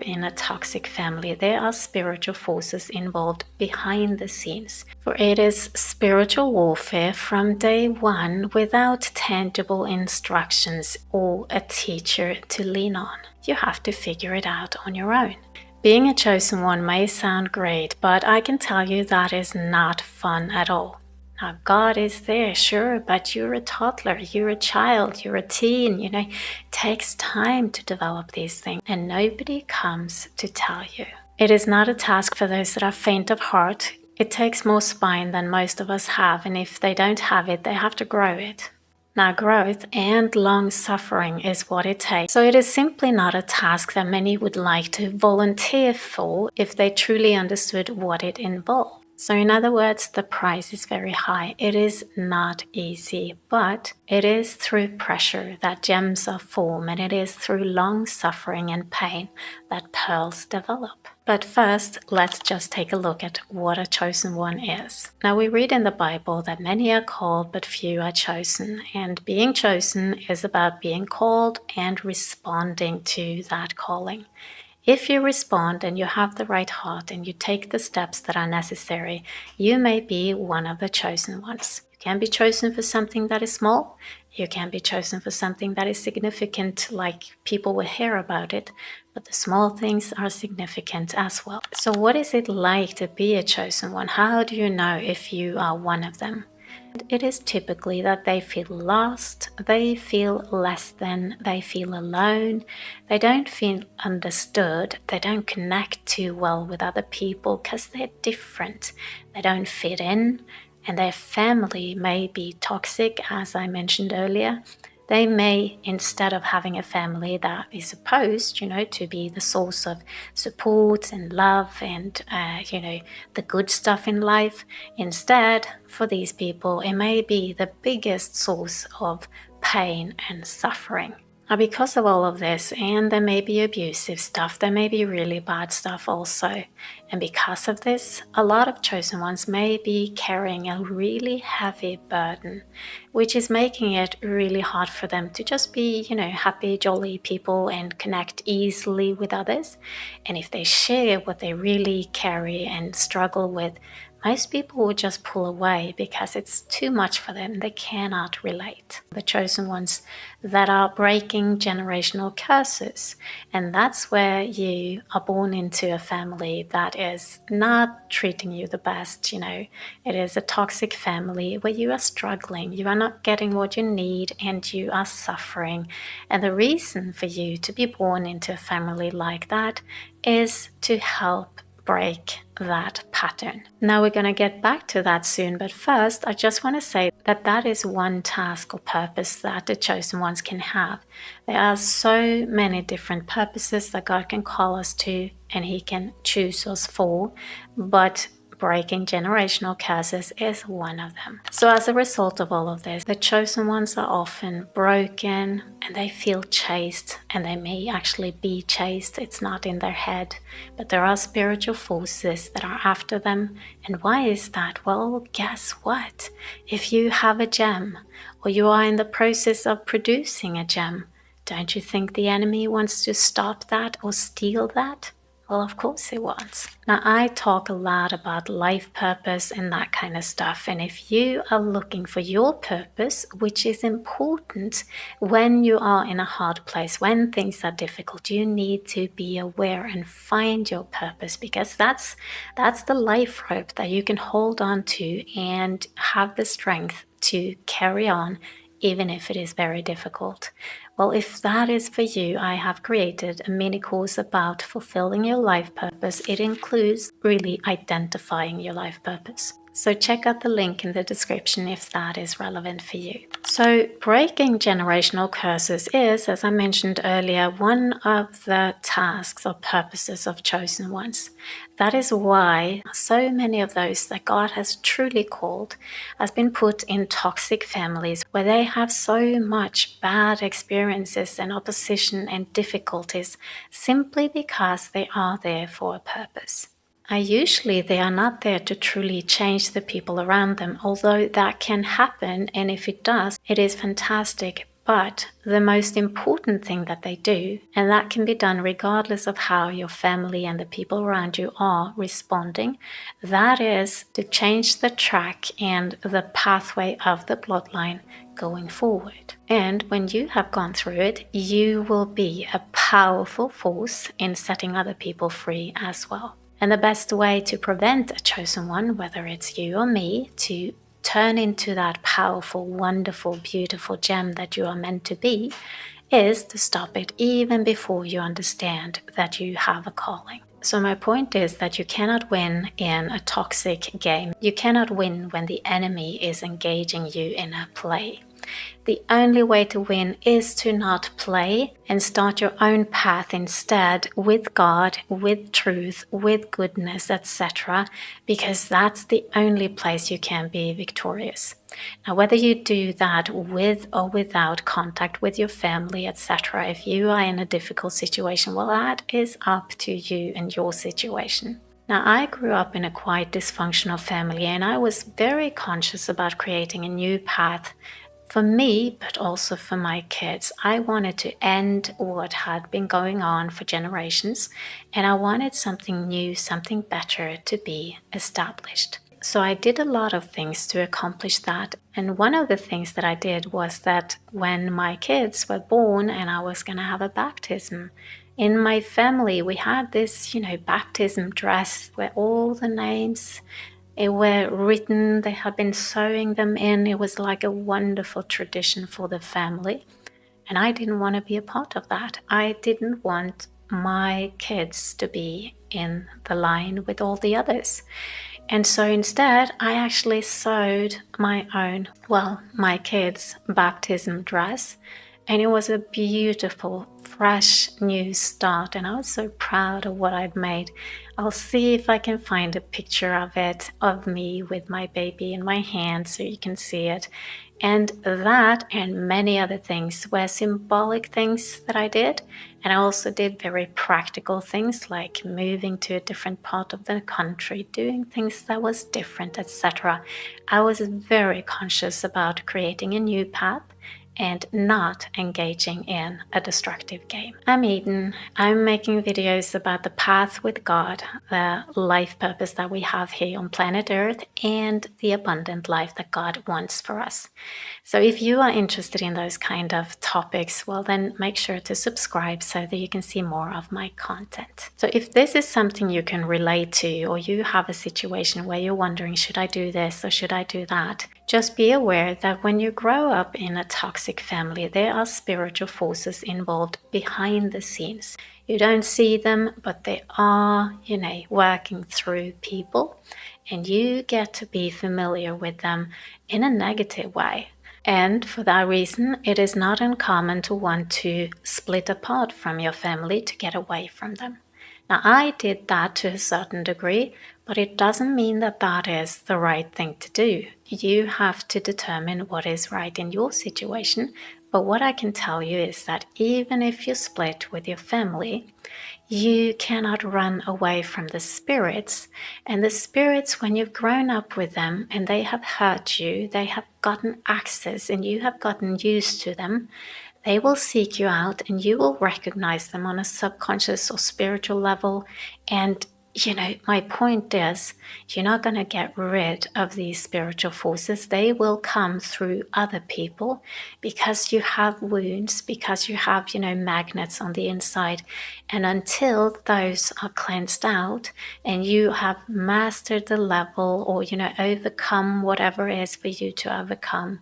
in a toxic family, there are spiritual forces involved behind the scenes. For it is spiritual warfare from day one without tangible instructions or a teacher to lean on. You have to figure it out on your own. Being a chosen one may sound great, but I can tell you that is not fun at all. Now, God is there, sure, but you're a toddler, you're a child, you're a teen, it takes time to develop these things, and nobody comes to tell you. It is not a task for those that are faint of heart. It takes more spine than most of us have, and if they don't have it, they have to grow it. Now, growth and long suffering is what it takes. So it is simply not a task that many would like to volunteer for if they truly understood what it involved. So in other words, the price is very high. It is not easy, but it is through pressure that gems are formed, and it is through long suffering and pain that pearls develop. But first, let's just take a look at what a chosen one is. Now, we read in the Bible that many are called, but few are chosen. And being chosen is about being called and responding to that calling. If you respond and you have the right heart and you take the steps that are necessary, you may be one of the chosen ones. You can be chosen for something that is small. You can be chosen for something that is significant, like people will hear about it, but the small things are significant as well. So what is it like to be a chosen one? How do you know if you are one of them? It is typically that they feel lost, they feel less than, they feel alone, they don't feel understood, they don't connect too well with other people because they're different, they don't fit in, and their family may be toxic, as I mentioned earlier. They may, instead of having a family that is supposed, to be the source of support and love and, the good stuff in life, instead, for these people, it may be the biggest source of pain and suffering. Now, because of all of this, and there may be abusive stuff, there may be really bad stuff also. And because of this, a lot of chosen ones may be carrying a really heavy burden, which is making it really hard for them to just be, happy, jolly people and connect easily with others. And if they share what they really carry and struggle with, most people will just pull away because it's too much for them. They cannot relate. The chosen ones that are breaking generational curses. And that's where you are born into a family that is not treating you the best, It is a toxic family where you are struggling. You are not getting what you need and you are suffering. And the reason for you to be born into a family like that is to help break that pattern. Now we're going to get back to that soon, but first I just want to say that is one task or purpose that the chosen ones can have. There are so many different purposes that God can call us to and He can choose us for, but breaking generational curses is one of them. So as a result of all of this, the chosen ones are often broken and they feel chased, and they may actually be chased. It's not in their head, but there are spiritual forces that are after them. And why is that? Well, guess what? If you have a gem or you are in the process of producing a gem, don't you think the enemy wants to stop that or steal that? Well, of course he wants. Now, I talk a lot about life purpose and that kind of stuff. And if you are looking for your purpose, which is important when you are in a hard place, when things are difficult, you need to be aware and find your purpose, because that's the life rope that you can hold on to and have the strength to carry on, even if it is very difficult. Well, if that is for you, I have created a mini course about fulfilling your life purpose. It includes really identifying your life purpose. So check out the link in the description if that is relevant for you. So breaking generational curses is, as I mentioned earlier, one of the tasks or purposes of chosen ones. That is why so many of those that God has truly called has been put in toxic families where they have so much bad experiences and opposition and difficulties simply because they are there for a purpose. Usually they are not there to truly change the people around them, although that can happen, and if it does, it is fantastic. But the most important thing that they do, and that can be done regardless of how your family and the people around you are responding, that is to change the track and the pathway of the bloodline going forward. And when you have gone through it, you will be a powerful force in setting other people free as well. And the best way to prevent a chosen one, whether it's you or me, to turn into that powerful, wonderful, beautiful gem that you are meant to be, is to stop it even before you understand that you have a calling. So my point is that you cannot win in a toxic game. You cannot win when the enemy is engaging you in a play. The only way to win is to not play and start your own path instead, with God, with truth, with goodness, etc., because that's the only place you can be victorious. Now, whether you do that with or without contact with your family, etc., if you are in a difficult situation, well, that is up to you and your situation. Now, I grew up in a quite dysfunctional family, and I was very conscious about creating a new path for me, but also for my kids. I wanted to end what had been going on for generations, and I wanted something new, something better to be established. So I did a lot of things to accomplish that. And one of the things that I did was that when my kids were born and I was going to have a baptism, in my family, we had this, baptism dress where all the names were written. They had been sewing them in. It was like a wonderful tradition for the family. And I didn't want to be a part of that. I didn't want my kids to be in the line with all the others. And so instead, I actually sewed my kids' baptism dress. And it was a beautiful, fresh, new start. And I was so proud of what I'd made. I'll see if I can find a picture of it, of me with my baby in my hand, so you can see it. And that and many other things were symbolic things that I did. And I also did very practical things like moving to a different part of the country, doing things that was different, etc. I was very conscious about creating a new path and not engaging in a destructive game. I'm Eden. I'm making videos about the path with God, the life purpose that we have here on planet Earth, and the abundant life that God wants for us. So if you are interested in those kind of topics, well, then make sure to subscribe so that you can see more of my content. So if this is something you can relate to, or you have a situation where you're wondering, should I do this or should I do that? Just be aware that when you grow up in a toxic family, there are spiritual forces involved behind the scenes. You don't see them, but they are, working through people, and you get to be familiar with them in a negative way. And for that reason, it is not uncommon to want to split apart from your family to get away from them. Now, I did that to a certain degree, but it doesn't mean that that is the right thing to do. You have to determine what is right in your situation. But what I can tell you is that even if you split with your family, you cannot run away from the spirits. And the spirits, when you've grown up with them and they have hurt you, they have gotten access and you have gotten used to them, they will seek you out and you will recognize them on a subconscious or spiritual level. And my point is, you're not going to get rid of these spiritual forces. They will come through other people because you have wounds, because you have, magnets on the inside. And until those are cleansed out and you have mastered the level or, overcome whatever it is for you to overcome,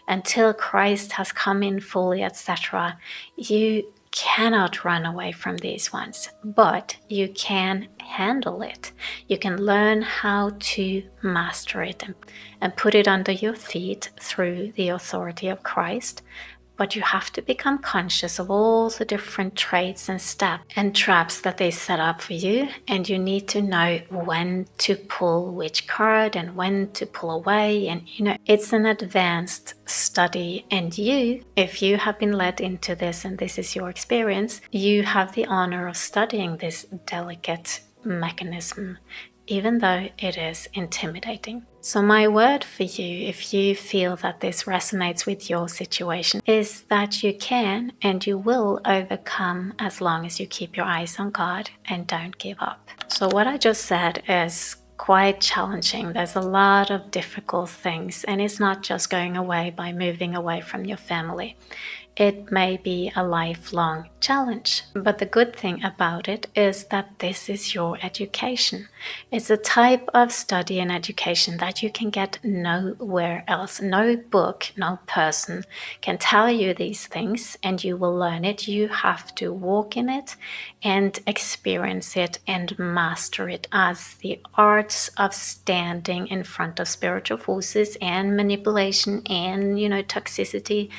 until Christ has come in fully, etc., you cannot run away from these ones, but you can handle it. You can learn how to master it and put it under your feet through the authority of Christ. But you have to become conscious of all the different traits and steps and traps that they set up for you. And you need to know when to pull which card and when to pull away. And, it's an advanced study. And you, if you have been led into this and this is your experience, you have the honor of studying this delicate mechanism even though it is intimidating. So my word for you, if you feel that this resonates with your situation, is that you can and you will overcome as long as you keep your eyes on God and don't give up. So what I just said is quite challenging. There's a lot of difficult things, and it's not just going away by moving away from your family. It may be a lifelong challenge, but the good thing about it is that this is your education. It's a type of study and education that you can get nowhere else. No book, no person can tell you these things and you will learn it. You have to walk in it and experience it and master it as the arts of standing in front of spiritual forces and manipulation and, toxicity,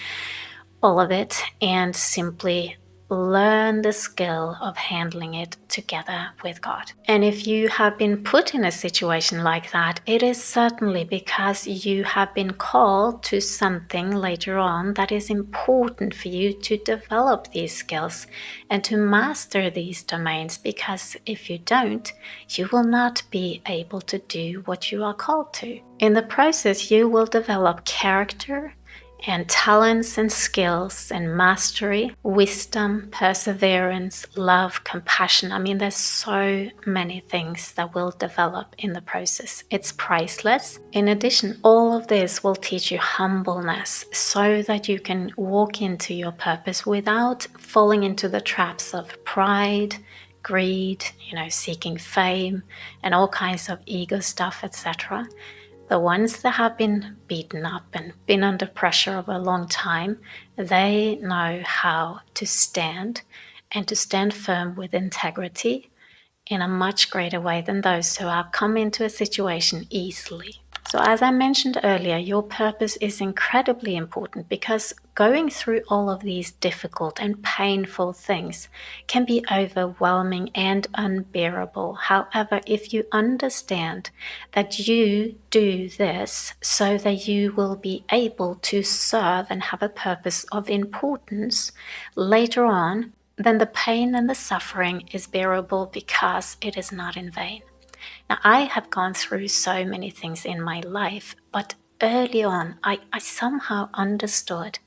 all of it, and simply learn the skill of handling it together with God. And if you have been put in a situation like that, it is certainly because you have been called to something later on that is important for you to develop these skills and to master these domains, because if you don't, you will not be able to do what you are called to. In the process, you will develop character and talents and skills and mastery, wisdom, perseverance, love, compassion. I mean, there's so many things that will develop in the process. It's priceless. In addition, all of this will teach you humbleness so that you can walk into your purpose without falling into the traps of pride, greed, seeking fame and all kinds of ego stuff, etc. The ones that have been beaten up and been under pressure over a long time, they know how to stand and to stand firm with integrity in a much greater way than those who have come into a situation easily. So as I mentioned earlier, your purpose is incredibly important because going through all of these difficult and painful things can be overwhelming and unbearable. However, if you understand that you do this so that you will be able to serve and have a purpose of importance later on, then the pain and the suffering is bearable because it is not in vain. Now, I have gone through so many things in my life, but early on, I somehow understood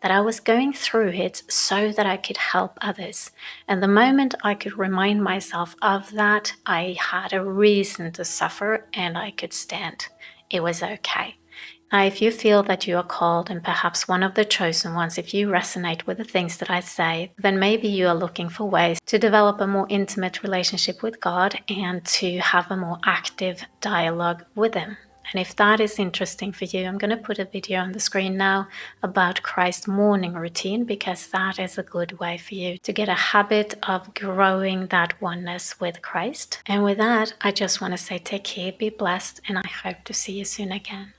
that I was going through it so that I could help others. And the moment I could remind myself of that, I had a reason to suffer and I could stand. It was okay. Now, if you feel that you are called and perhaps one of the chosen ones, if you resonate with the things that I say, then maybe you are looking for ways to develop a more intimate relationship with God and to have a more active dialogue with Him. And if that is interesting for you, I'm going to put a video on the screen now about Christ's morning routine, because that is a good way for you to get a habit of growing that oneness with Christ. And with that, I just want to say take care, be blessed, and I hope to see you soon again.